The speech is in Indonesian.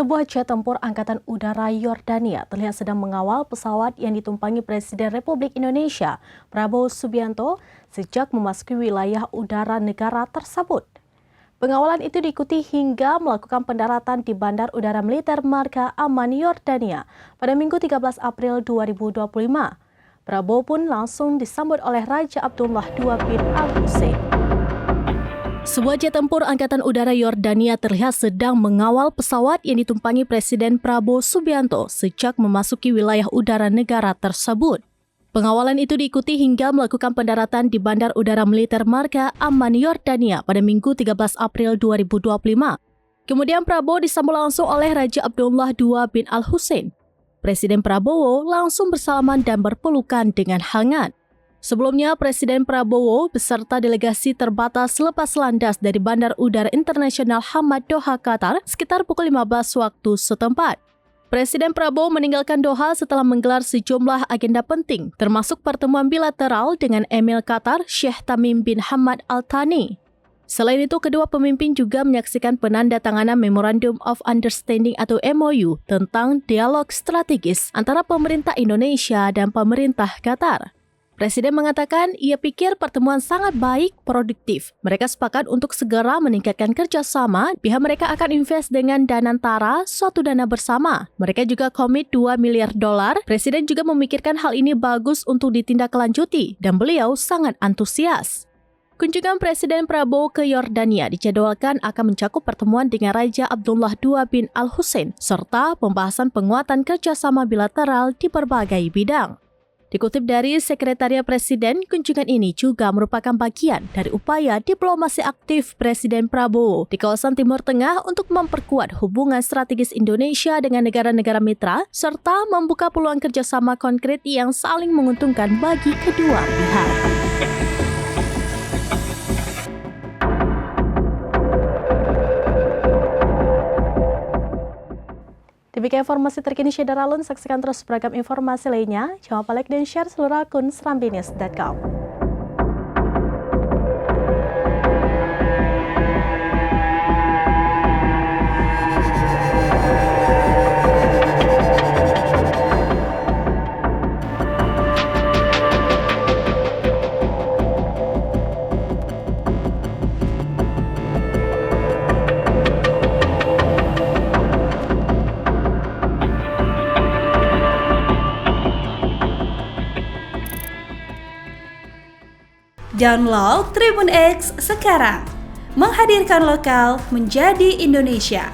Sebuah jet tempur Angkatan Udara Yordania terlihat sedang mengawal pesawat yang ditumpangi Presiden Republik Indonesia, Prabowo Subianto, sejak memasuki wilayah udara negara tersebut. Pengawalan itu diikuti hingga melakukan pendaratan di Bandar Udara Militer Marga Aman, Yordania pada Minggu 13 April 2025. Prabowo pun langsung disambut oleh Raja Abdullah II bin Al-Hussein. Sebuah jet tempur Angkatan Udara Yordania terlihat sedang mengawal pesawat yang ditumpangi Presiden Prabowo Subianto sejak memasuki wilayah udara negara tersebut. Pengawalan itu diikuti hingga melakukan pendaratan di Bandar Udara Militer Marga Aman, Yordania pada Minggu 13 April 2025. Kemudian Prabowo disambut langsung oleh Raja Abdullah II bin Al-Hussein. Presiden Prabowo langsung bersalaman dan berpelukan dengan hangat. Sebelumnya, Presiden Prabowo beserta delegasi terbatas lepas landas dari Bandar Udara Internasional Hamad Doha, Qatar sekitar pukul 15 waktu setempat. Presiden Prabowo meninggalkan Doha setelah menggelar sejumlah agenda penting, termasuk pertemuan bilateral dengan Emir Qatar Sheikh Tamim bin Hamad Al Thani. Selain itu, kedua pemimpin juga menyaksikan penandatanganan Memorandum of Understanding atau MOU tentang dialog strategis antara pemerintah Indonesia dan pemerintah Qatar. Presiden mengatakan ia pikir pertemuan sangat baik, produktif. Mereka sepakat untuk segera meningkatkan kerjasama. Pihak mereka akan invest dengan Danantara, suatu dana bersama. Mereka juga komit $2 miliar. Presiden juga memikirkan hal ini bagus untuk ditindaklanjuti dan beliau sangat antusias. Kunjungan Presiden Prabowo ke Yordania dijadwalkan akan mencakup pertemuan dengan Raja Abdullah II bin Al-Hussein serta pembahasan penguatan kerjasama bilateral di berbagai bidang. Dikutip dari Sekretariat Presiden, kunjungan ini juga merupakan bagian dari upaya diplomasi aktif Presiden Prabowo di kawasan Timur Tengah untuk memperkuat hubungan strategis Indonesia dengan negara-negara mitra serta membuka peluang kerjasama konkret yang saling menguntungkan bagi kedua pihak. Demikian informasi terkini Syedar Alun, saksikan terus beragam informasi lainnya. Jangan lupa like dan share seluruh akun serambinews.com. Download Tribun X sekarang, menghadirkan lokal menjadi Indonesia.